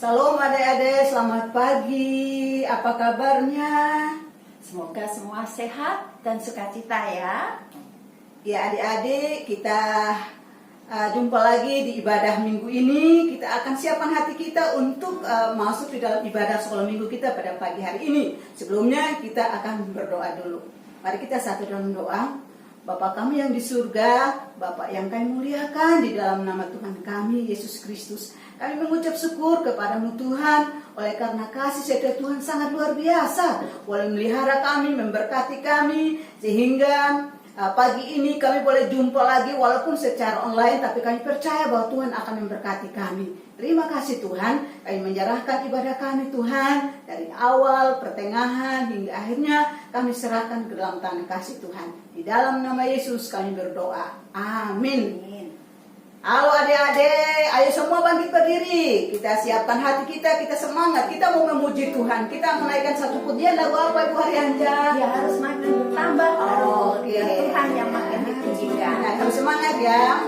Salam adik-adik, selamat pagi. Apa kabarnya? Semoga semua sehat dan sukacita ya. Ya adik-adik, kita jumpa lagi di ibadah minggu ini. Kita akan siapkan hati kita untuk masuk di dalam ibadah sekolah minggu kita pada pagi hari ini. Sebelumnya kita akan berdoa dulu. Mari kita satu dalam doa. Bapa kami yang di surga, Bapa yang kami muliakan di dalam nama Tuhan kami, Yesus Kristus. Kami mengucap syukur kepadamu Tuhan, oleh karena kasih setia Tuhan sangat luar biasa. Boleh melihara kami, memberkati kami, sehingga pagi ini kami boleh jumpa lagi walaupun secara online, tapi kami percaya bahwa Tuhan akan memberkati kami. Terima kasih Tuhan, kami menyerahkan ibadah kami Tuhan, dari awal, pertengahan, hingga akhirnya kami serahkan ke dalam tangan kasih Tuhan. Di dalam nama Yesus kami berdoa. Amin. Halo adik-adik, ayo semua bangkit berdiri. Kita siapkan hati kita, kita semangat, kita mau memuji Tuhan. Kita menaikkan satu pujian, lagu apa Ibu Haryanja? Ya harus makin bertambah. Oke. Biar Tuhan yang makin dipujikan. Nah, harus semangat ya.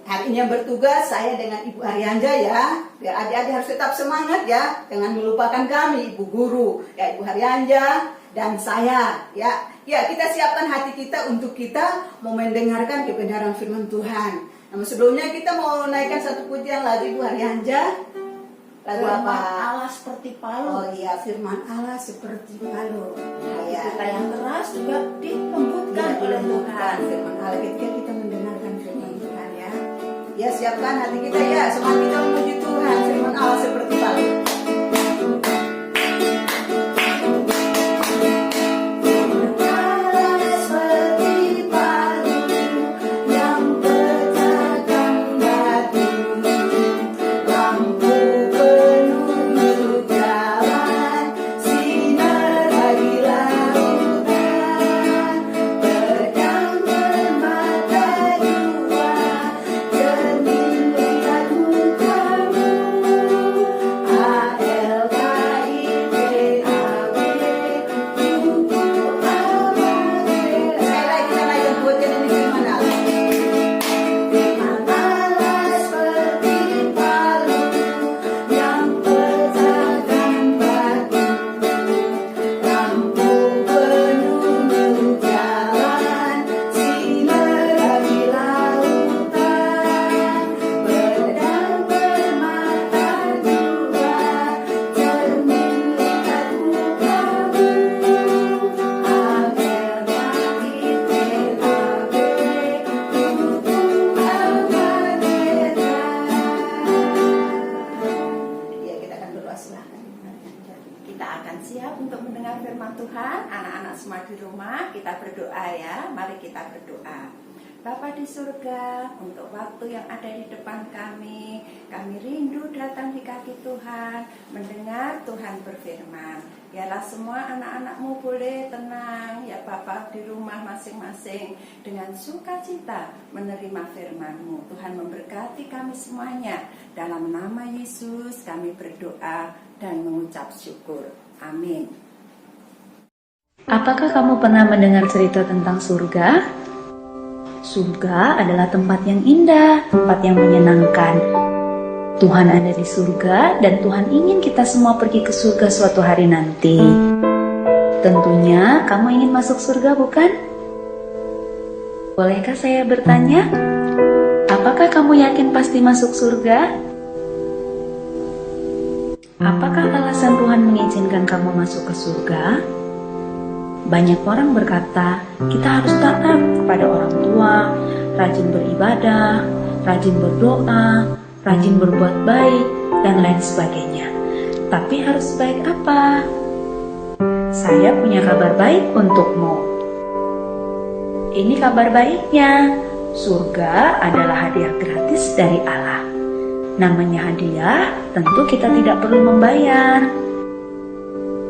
Hari ini yang bertugas saya dengan Ibu Haryanja ya. Biar adik-adik harus tetap semangat ya, jangan melupakan kami Ibu Guru ya, Ibu Haryanja dan saya ya. Ya, kita siapkan hati kita untuk kita mau mendengarkan kebenaran firman Tuhan. Namun sebelumnya kita mau naikkan satu pujian lagu Ibu Haryanja. Lagu apa? Firman Allah seperti palu. Oh iya, firman Allah seperti palu. Ya. Kita yang keras juga dilembutkan oleh Tuhan. Firman Allah ketika kita mendengarkan firman Tuhan ya. Ya, siapkan hati kita ya, semangat kita memuji Tuhan. Firman Allah seperti palu. Di rumah kita berdoa ya. Mari kita berdoa. Bapa di surga, untuk waktu yang ada di depan kami rindu datang di kaki Tuhan, mendengar Tuhan berfirman. Biarlah semua anak-anakmu boleh tenang ya Bapa di rumah masing-masing dengan sukacita menerima firman-Mu. Tuhan memberkati kami semuanya. Dalam nama Yesus kami berdoa dan mengucap syukur. Amin. Apakah kamu pernah mendengar cerita tentang surga? Surga adalah tempat yang indah, tempat yang menyenangkan. Tuhan ada di surga dan Tuhan ingin kita semua pergi ke surga suatu hari nanti. Tentunya kamu ingin masuk surga, bukan? Bolehkah saya bertanya? Apakah kamu yakin pasti masuk surga? Apakah alasan Tuhan mengizinkan kamu masuk ke surga? Banyak orang berkata, kita harus taat kepada orang tua, rajin beribadah, rajin berdoa, rajin berbuat baik, dan lain sebagainya. Tapi harus baik apa? Saya punya kabar baik untukmu. Ini kabar baiknya. Surga adalah hadiah gratis dari Allah. Namanya hadiah, tentu kita tidak perlu membayar.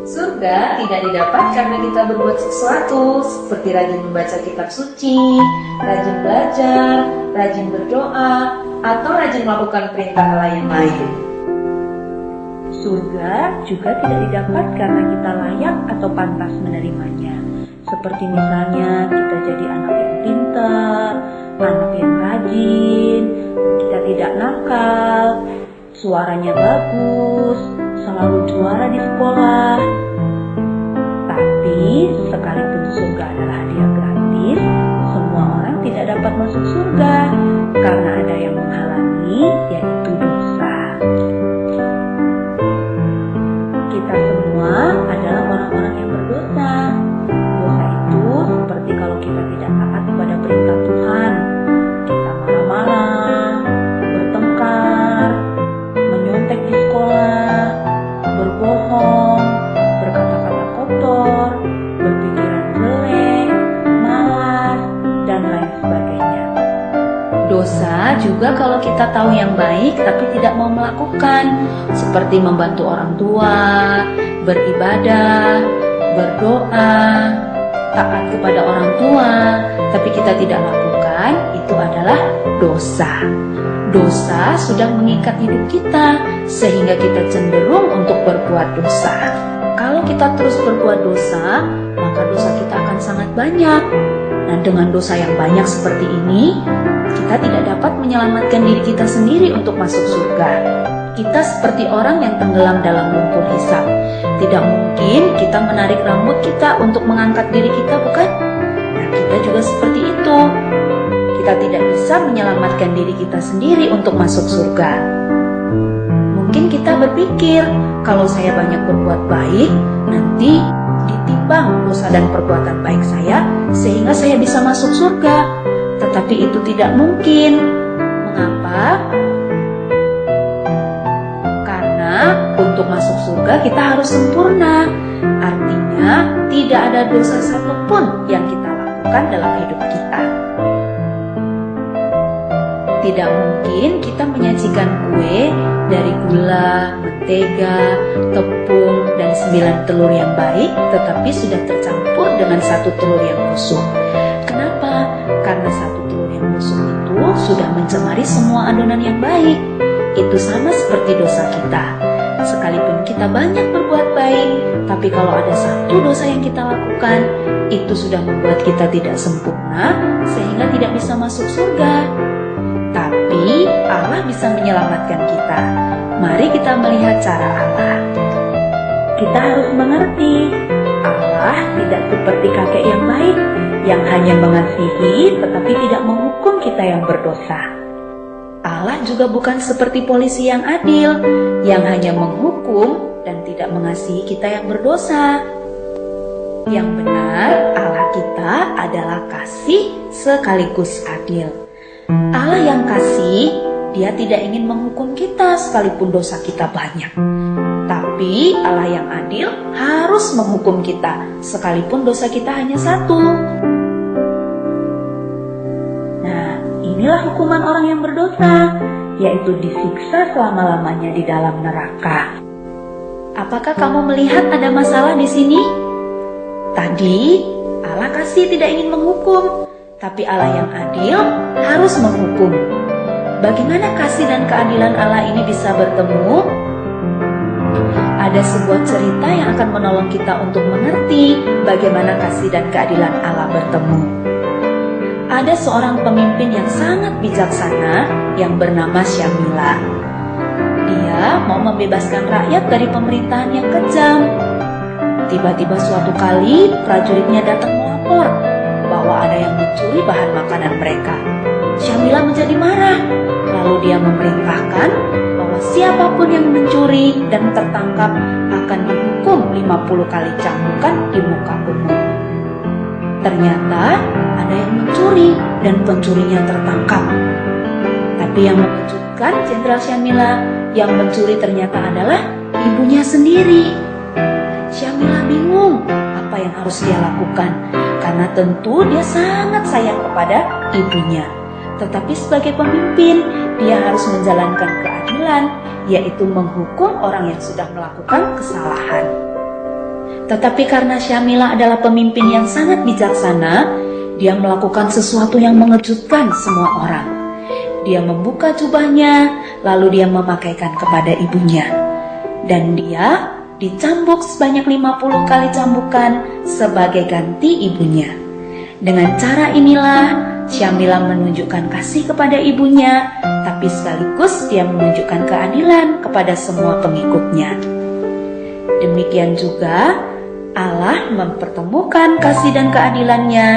Surga tidak didapat karena kita berbuat sesuatu, seperti rajin membaca kitab suci, rajin belajar, rajin berdoa, atau rajin melakukan perintah Allah yang lain. Surga juga tidak didapat karena kita layak atau pantas menerimanya. Seperti misalnya kita jadi anak yang pintar, anak yang rajin, kita tidak nakal, suaranya bagus, selalu juara di sekolah. Tapi sekalipun surga adalah hadiah gratis, semua orang tidak dapat masuk surga karena ada yang menghalangi, yaitu dosa. Kita semua adalah orang-orang yang berdosa. Dosa itu seperti kalau kita tidak taat kepada perintah Tuhan, kita marah-marah, bertengkar, menyontek di sekolah, berbohong, berkata-kata kotor, berpikiran jelek, malas, dan lain sebagainya. Dosa juga kalau kita tahu yang baik tapi tidak mau melakukan, seperti membantu orang tua, beribadah, berdoa, taat kepada orang tua, tapi kita tidak lakukan, itu adalah dosa. Dosa sudah mengikat hidup kita, sehingga kita cenderung untuk berbuat dosa. Kalau kita terus berbuat dosa, maka dosa kita akan sangat banyak. Nah, dengan dosa yang banyak seperti ini, kita tidak dapat menyelamatkan diri kita sendiri untuk masuk surga. Kita seperti orang yang tenggelam dalam lumpur hisap. Tidak mungkin kita menarik rambut kita untuk mengangkat diri kita, bukan? Nah, kita juga seperti itu. Kita tidak bisa menyelamatkan diri kita sendiri untuk masuk surga. Mungkin kita berpikir, kalau saya banyak berbuat baik, nanti ditimbang dosa dan perbuatan baik saya, sehingga saya bisa masuk surga. Tetapi itu tidak mungkin. Mengapa? Untuk masuk surga kita harus sempurna. Artinya tidak ada dosa satupun yang kita lakukan dalam hidup kita. Tidak mungkin kita menyajikan kue dari gula, mentega, tepung, dan 9 telur yang baik, tetapi sudah tercampur dengan 1 telur yang busuk. Kenapa? Karena 1 telur yang busuk itu sudah mencemari semua adonan yang baik. Itu sama seperti dosa kita. Sekalipun kita banyak berbuat baik, tapi kalau ada 1 dosa yang kita lakukan, itu sudah membuat kita tidak sempurna, sehingga tidak bisa masuk surga. Tapi Allah bisa menyelamatkan kita. Mari kita melihat cara Allah. Kita harus mengerti, Allah tidak seperti kakek yang baik, yang hanya mengasihi tetapi tidak menghukum kita yang berdosa. Allah juga bukan seperti polisi yang adil, yang hanya menghukum dan tidak mengasihi kita yang berdosa. Yang benar, Allah kita adalah kasih sekaligus adil. Allah yang kasih, Dia tidak ingin menghukum kita sekalipun dosa kita banyak. Tapi Allah yang adil harus menghukum kita sekalipun dosa kita hanya 1. Inilah hukuman orang yang berdosa, yaitu disiksa selama-lamanya di dalam neraka. Apakah kamu melihat ada masalah di sini? Tadi Allah kasih tidak ingin menghukum, tapi Allah yang adil harus menghukum. Bagaimana kasih dan keadilan Allah ini bisa bertemu? ada sebuah cerita yang akan menolong kita untuk mengerti bagaimana kasih dan keadilan Allah bertemu. Ada seorang pemimpin yang sangat bijaksana yang bernama Syamila. Dia mau membebaskan rakyat dari pemerintahan yang kejam. Tiba-tiba suatu kali prajuritnya datang melapor bahwa ada yang mencuri bahan makanan mereka. Syamila menjadi marah, lalu dia memerintahkan bahwa siapapun yang mencuri dan tertangkap akan dihukum 50 kali cambukan di muka umum. Ternyata ada yang mencuri dan pencurinya tertangkap. Tapi yang mengejutkan Jenderal Syamila, yang mencuri ternyata adalah ibunya sendiri. Syamila bingung apa yang harus dia lakukan, karena tentu dia sangat sayang kepada ibunya. Tetapi sebagai pemimpin, dia harus menjalankan keadilan, yaitu menghukum orang yang sudah melakukan kesalahan. Tetapi karena Syamila adalah pemimpin yang sangat bijaksana, dia melakukan sesuatu yang mengejutkan semua orang. Dia membuka jubahnya, lalu dia memakaikan kepada ibunya. Dan dia dicambuk sebanyak 50 kali cambukan sebagai ganti ibunya. Dengan cara inilah Syamila menunjukkan kasih kepada ibunya, tapi sekaligus dia menunjukkan keadilan kepada semua pengikutnya. Demikian juga Allah mempertemukan kasih dan keadilannya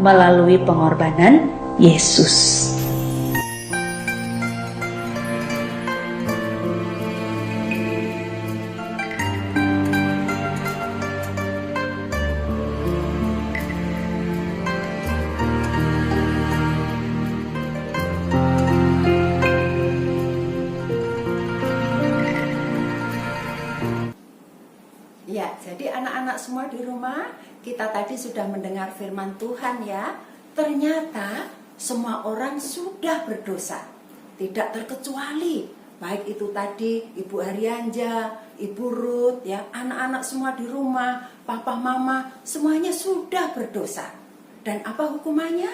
melalui pengorbanan Yesus. Ya, jadi anak-anak semua di rumah, kita tadi sudah mendengar firman Tuhan ya. Ternyata semua orang sudah berdosa, tidak terkecuali. Baik itu tadi Ibu Haryanja, Ibu Ruth, ya, anak-anak semua di rumah, papa mama, semuanya sudah berdosa. Dan apa hukumannya?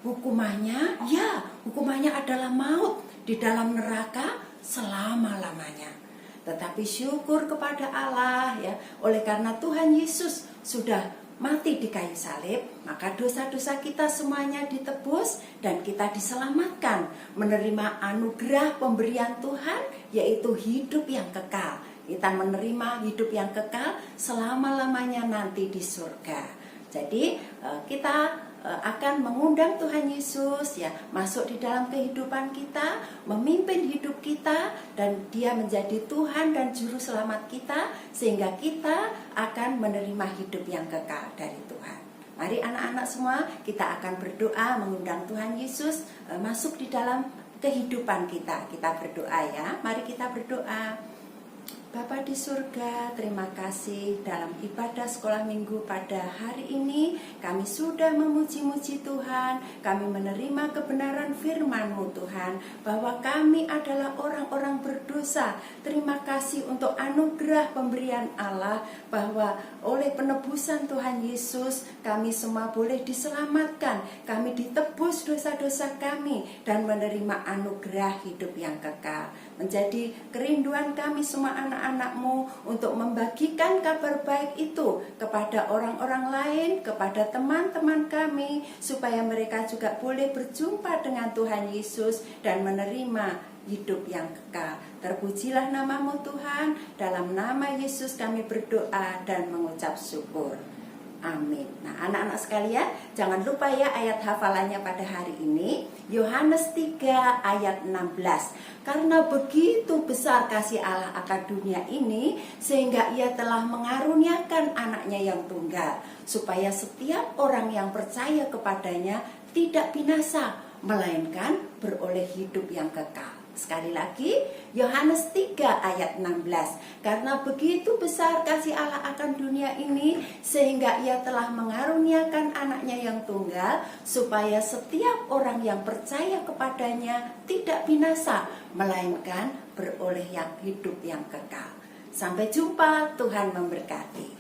Hukumannya adalah maut di dalam neraka selama-lamanya. Tetapi syukur kepada Allah ya, oleh karena Tuhan Yesus sudah mati di kayu salib, maka dosa-dosa kita semuanya ditebus dan kita diselamatkan, menerima anugerah pemberian Tuhan, yaitu hidup yang kekal. Kita menerima hidup yang kekal selama-lamanya nanti di surga. Jadi kita akan mengundang Tuhan Yesus ya masuk di dalam kehidupan kita, memimpin hidup kita, dan Dia menjadi Tuhan dan juru selamat kita, sehingga kita akan menerima hidup yang kekal dari Tuhan. Mari anak-anak semua, kita akan berdoa mengundang Tuhan Yesus masuk di dalam kehidupan kita. Kita berdoa ya. Mari kita berdoa. Bapa di surga, terima kasih dalam ibadah sekolah minggu pada hari ini kami sudah memuji-muji Tuhan, kami menerima kebenaran firman-Mu Tuhan, bahwa kami adalah orang-orang berdosa. Terima kasih untuk anugerah pemberian Allah, bahwa oleh penebusan Tuhan Yesus kami semua boleh diselamatkan, kami ditebus dosa-dosa kami dan menerima anugerah hidup yang kekal. Menjadi kerinduan kami semua anak-anak-Mu untuk membagikan kabar baik itu kepada orang-orang lain, kepada teman-teman kami, supaya mereka juga boleh berjumpa dengan Tuhan Yesus dan menerima hidup yang kekal. Terpujilah nama-Mu Tuhan, dalam nama Yesus kami berdoa dan mengucap syukur. Amin. Nah, anak-anak sekalian, jangan lupa ya ayat hafalannya pada hari ini, Yohanes 3 ayat 16. Karena begitu besar kasih Allah akan dunia ini, sehingga Ia telah mengaruniakan anaknya yang tunggal, supaya setiap orang yang percaya kepadanya tidak binasa, melainkan beroleh hidup yang kekal. Sekali lagi, Yohanes 3 ayat 16. Karena begitu besar kasih Allah akan dunia ini, sehingga Ia telah mengaruniakan anaknya yang tunggal, supaya setiap orang yang percaya kepadanya tidak binasa, melainkan beroleh yang hidup yang kekal. Sampai jumpa, Tuhan memberkati.